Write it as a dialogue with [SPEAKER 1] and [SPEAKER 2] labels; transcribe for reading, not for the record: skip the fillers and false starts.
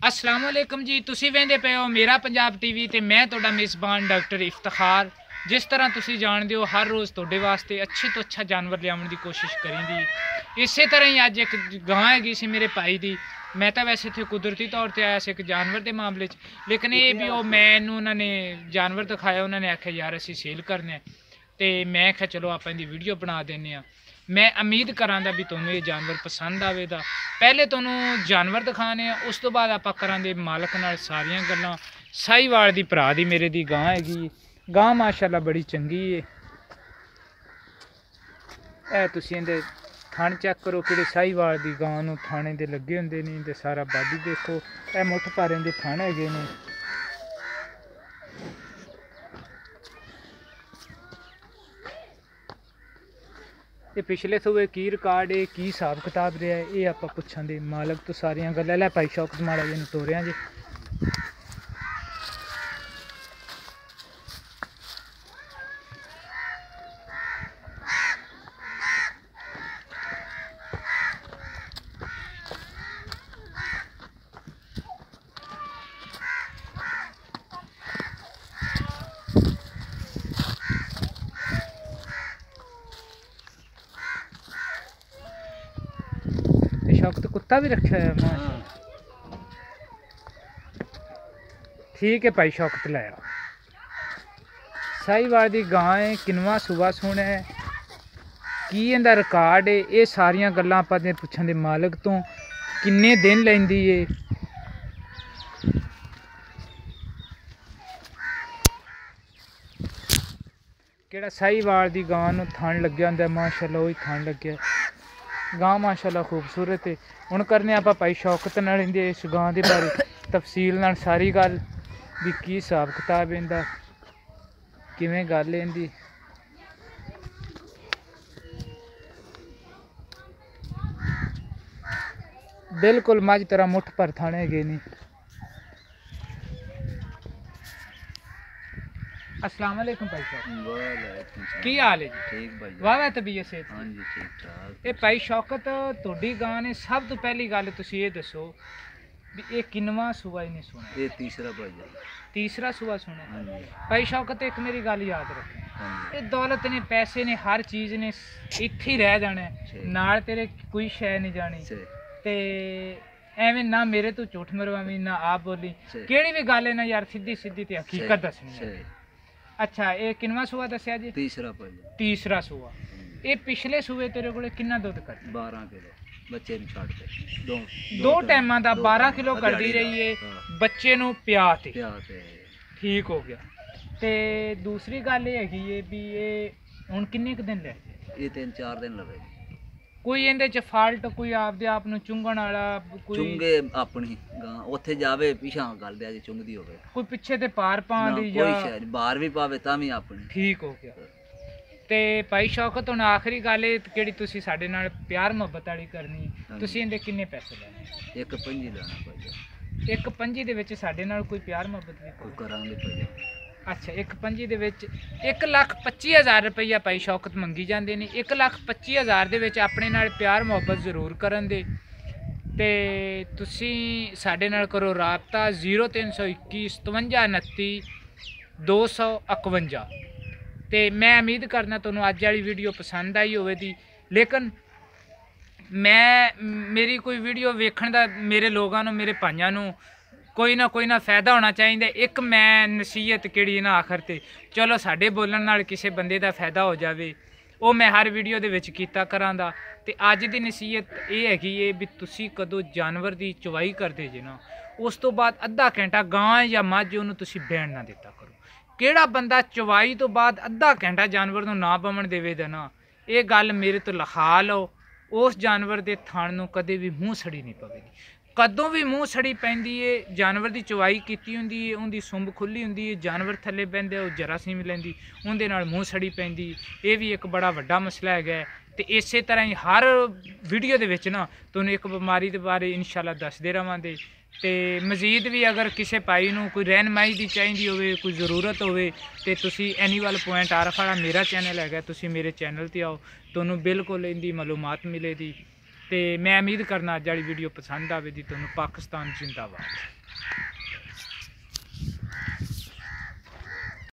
[SPEAKER 1] अस्सलाम वालेकुम जी। तुसी वेंदे पे हो मेरा पंजाब टीवी ते मैं तुहाडा मेज़बान डॉक्टर इफ्तिखार। जिस तरह तुसी जानदे हो हर रोज़ तुहाडे वास्ते अच्छे तो अच्छा जानवर लियाउण दी कोशिश करींदी। इसे तरह ही अज एक गां हैगी सी मेरे भाई दी। मैं तो वैसे इत्थे कुदरती तौर पर आया एक जानवर के मामले च, लेकिन ये भी मैनू उन्होंने जानवर दिखाया, उन्होंने आख्या यार असी सेल करने, तो मैं आख्या चलो आप इहदी वीडियो बना देने। मैं उम्मीद करांदा भी तुहानू ये जानवर पसंद आवेगा। पहले तुहानू जानवर दिखाने, उस तो बाद आपां करांगे मालक नाल सारियां गल्लां। साहीवाल दी भरा दी मेरे दी गां हैगी। गां माशाअल्लाह बड़ी चंगी है। ए तुसीं इहदे थण चेक करो कि साहीवाल दी गां नूं थाने दे लगे हुंदे ने, ते सारा बाडी देखो। ए मुठ भर इहदे थण हैगे ने। ये पिछले सूबे की रिकॉर्ड है, की हिसाब किताब रहा है, ये आप पुछांगे मालक तो सारियां गल्लां। लै भाई शौकत माड़ा जी तोरिया जी। शौकत कुत्ता भी रखा है माशाअल्लाह। ठीक है भाई शौकत लाया। साहीवाल दी गां है, किनवा सूबा सुना है, की इहदा रिकॉर्ड है, ये सारियां गल्लां आपां पुछां दे मालक तो। किन्ने दिन लैंदी है, किहड़ा साहीवाल दी गां नूं थण लग्या हुंदा माशाअल्लाह, वही थण लग्या। गां माशाअल्लाह खूबसूरत है। हुण करने आप भाई शौकत नाल इहदे इस गां दे बारे तफसील नाल सारी गल भी की हिसाब किताब इहदा, किवें गल इहदी। बिल्कुल मझ तरह मुठ भर थण हैगे ने। अस्सलाम वालेकुम भाई साहब, की हाल है जी?
[SPEAKER 2] ठीक भाई,
[SPEAKER 1] वाह वाह तबीयत सेहत?
[SPEAKER 2] हाँ जी ठीक ठाक।
[SPEAKER 1] ये भाई शौकत तुहाडी गां ने सब तो पहली गल तुसीं ये दसो भी ये किनवा सूबा इहने सुना?
[SPEAKER 2] ये तीसरा भाई है।
[SPEAKER 1] तीसरा सूबा सुना।
[SPEAKER 2] हाँ जी
[SPEAKER 1] भाई शौकत एक मेरी गल याद रखें,
[SPEAKER 2] हाँ
[SPEAKER 1] ये दौलत ने पैसे ने हर चीज़ ने इत्थे ही रह जाना है, नाल तेरे कोई शै नहीं जानी।
[SPEAKER 2] जी
[SPEAKER 1] ते एवें ना मेरे तो झूठ मरवावी ना आप बोली,
[SPEAKER 2] सही।
[SPEAKER 1] केड़ी भी गल है ना यार सीधी सीधी ते हकीकत दसनी है।
[SPEAKER 2] सही।
[SPEAKER 1] अच्छा ये किनवा सूबा दस्या जी?
[SPEAKER 2] तीसरा भाई है।
[SPEAKER 1] तीसरा सूबा। ये पिछले सूबे तेरे कोले किन्ना दुध करदी?
[SPEAKER 2] 12 किलो बच्चे ਨੂੰ ਛੱਡ ਕੇ
[SPEAKER 1] दो टाइमां दा 12 किलो करदी रही है,
[SPEAKER 2] हाँ।
[SPEAKER 1] बच्चे नूं पिया ते
[SPEAKER 2] ਪਿਆ ਤੇ
[SPEAKER 1] ठीक हो गया। ते दूसरी गल ये हैगी है भी ये हुण किन्ने क दिन ले
[SPEAKER 2] ਇਹ 3-4 ਦਿਨ ਲਵੇ।
[SPEAKER 1] कोई इहदे च फाल्ट, कोई आपदे आप नूं चुंगण वाला, कोई
[SPEAKER 2] ਚੁੰਗੇ ਆਪਣੀ ਗਾਂ ਉੱਥੇ ਜਾਵੇ ਪਿਛਾਂ ਗੱਲ ਦੇ ਅੱਜ ਚੁੰਗਦੀ ਹੋਵੇ,
[SPEAKER 1] कोई पिछे ते पार पां
[SPEAKER 2] ਨਾ
[SPEAKER 1] दी
[SPEAKER 2] ਕੋਈ
[SPEAKER 1] या
[SPEAKER 2] ਸ਼ਾਇਦ ਬਾਹਰ ਵੀ ਪਾਵੇ ਤਾਂ ਵੀ ਆਪਣੀ।
[SPEAKER 1] ठीक हो गया। ਤੇ ਭਾਈ ਸ਼ੌਕਤ ਹੁਣ ਆਖਰੀ ਗੱਲ ਇਹ ਕਿਹੜੀ ਤੁਸੀਂ ਸਾਡੇ ਨਾਲ ਪਿਆਰ ਮੁਹੱਬਤ ਵਾਲੀ ਕਰਨੀ, ਤੁਸੀਂ ਇਹਦੇ ਕਿੰਨੇ ਪੈਸੇ ਲੈਣੇ?
[SPEAKER 2] ਇੱਕ 5 ਲੈਣਾ ਭਾਈ।
[SPEAKER 1] ਇੱਕ 5 ਦੇ ਵਿੱਚ ਸਾਡੇ ਨਾਲ ਕੋਈ ਪਿਆਰ ਮੁਹੱਬਤ ਵੀ
[SPEAKER 2] ਕੋਈ
[SPEAKER 1] ਕਰੋ।
[SPEAKER 2] ਕਰਾਂਗੇ ਭਾਈ।
[SPEAKER 1] ਅੱਛਾ ਇੱਕ 5 ਦੇ ਵਿੱਚ 1,25,000 ਰੁਪਈਆ ਭਾਈ ਸ਼ੌਕਤ ਮੰਗੀ ਜਾਂਦੇ ਨੇ। 1,25,000 ਦੇ ਵਿੱਚ ਆਪਣੇ ਨਾਲ ਪਿਆਰ ਮੁਹੱਬਤ ਜ਼ਰੂਰ ਕਰਨ ਦੇ, ਤੇ ਤੁਸੀਂ ਸਾਡੇ ਨਾਲ ਕਰੋ ਰਾਬਤਾ 0321 57 29 251। ਤੇ मैं उम्मीद करना ਤੁਹਾਨੂੰ ਅੱਜ ਵਾਲੀ ਵੀਡੀਓ ਪਸੰਦ ਆਈ ਹੋਵੇਗੀ। लेकिन मेरी कोई वीडियो वेखण ਦਾ ਮੇਰੇ ਲੋਕਾਂ ਨੂੰ, ਮੇਰੇ ਭਾਈਆਂ ਨੂੰ ਕੋਈ ਨਾ ਫਾਇਦਾ ਹੋਣਾ ਚਾਹੀਦਾ। ਇੱਕ ਮੈਂ ਨਸੀਹਤ ਕਿਹੜੀ ਨਾ ਆਖਰ ਤੇ ਚਲੋ ਸਾਡੇ ਬੋਲਣ ਨਾਲ ਕਿਸੇ ਬੰਦੇ ਦਾ ਫਾਇਦਾ ਹੋ ਜਾਵੇ, ਉਹ ਮੈਂ ਹਰ ਵੀਡੀਓ ਦੇ ਵਿੱਚ ਕੀਤਾ ਕਰਾਂਗਾ। ਤੇ ਅੱਜ ਦੀ ਨਸੀਹਤ ਇਹ ਹੈਗੀ ਏ ਵੀ ਤੁਸੀਂ ਕਦੋਂ ਜਾਨਵਰ ਦੀ ਚਵਾਈ ਕਰਦੇ ਜੇ ਨਾ, ਉਸ ਤੋਂ ਬਾਅਦ ਅੱਧਾ ਘੰਟਾ ਗਾਂ ਜਾਂ ਮੱਝ ਉਹਨੂੰ ਤੁਸੀਂ ਬਹਿਣ ਨਾ ਦਿੱਤਾ ਕਰੋ। ਕਿਹੜਾ ਬੰਦਾ ਚਵਾਈ ਤੋਂ ਬਾਅਦ ਅੱਧਾ ਘੰਟਾ ਜਾਨਵਰ ਨੂੰ ਨਾ ਬਵਣ ਦੇਵੇਗਾ ਨਾ, ਇਹ ਗੱਲ ਮੇਰੇ ਤੋਂ ਲਿਖਾ ਲਓ, ਉਸ ਜਾਨਵਰ ਦੇ ਥਣ ਨੂੰ ਕਦੇ ਵੀ ਮੂੰਹ ਸੜੀ ਨਹੀਂ ਪਵੇਗੀ। ਕਦੋਂ ਵੀ ਮੂੰਹ ਸੜੀ ਪੈਂਦੀ ਏ, ਜਾਨਵਰ ਦੀ ਚਵਾਈ ਕੀਤੀ ਹੁੰਦੀ ਏ, ਉਹਦੀ ਸੁੰਬ ਖੁੱਲੀ ਹੁੰਦੀ ਏ, ਜਾਨਵਰ ਥੱਲੇ ਬਹਿੰਦੇ ਉਹ ਜਰਾਸੀਮ ਲੈਂਦੀ, ਉਹਦੇ ਨਾਲ ਮੂੰਹ ਸੜੀ ਪੈਂਦੀ। ਇਹ ਵੀ ਇੱਕ ਬੜਾ ਵੱਡਾ ਮਸਲਾ ਹੈਗਾ। ਤੇ ਇਸੇ ਤਰ੍ਹਾਂ ਹੀ ਹਰ ਵੀਡੀਓ ਦੇ ਵਿੱਚ ਨਾ ਤੁਹਾਨੂੰ ਇੱਕ ਬਿਮਾਰੀ ਦੇ ਬਾਰੇ ਇਨਸ਼ਾਅੱਲਾ ਦੱਸਦੇ ਰਹਾਂਗੇ। ਤੇ ਮਜ਼ੀਦ ਵੀ ਅਗਰ ਕਿਸੇ ਭਾਈ ਨੂੰ ਕੋਈ ਰਹਿਨਮਾਈ ਦੀ ਚਾਹੀਦੀ ਹੋਵੇ, ਕੋਈ ਜ਼ਰੂਰਤ ਹੋਵੇ, ਤੇ ਤੁਸੀਂ ਐਨੀਮਲ ਪੁਆਇੰਟ ਆਰਫ ਵਾਲਾ ਮੇਰਾ ਚੈਨਲ ਹੈਗਾ, ਤੁਸੀਂ ਮੇਰੇ ਚੈਨਲ ਤੇ ਆਓ, ਤੁਹਾਨੂੰ ਬਿਲਕੁਲ ਇਹਦੀ ਮਾਲੂਮਾਤ ਮਿਲੇਗੀ। ਤੇ ਮੈਂ ਉਮੀਦ ਕਰਨਾ ਅੱਜ ਵਾਲੀ ਵੀਡੀਓ ਪਸੰਦ ਆਵੇ ਦੀ ਤੁਹਾਨੂੰ। ਪਾਕਿਸਤਾਨ ਜਿੰਦਾਬਾਦ।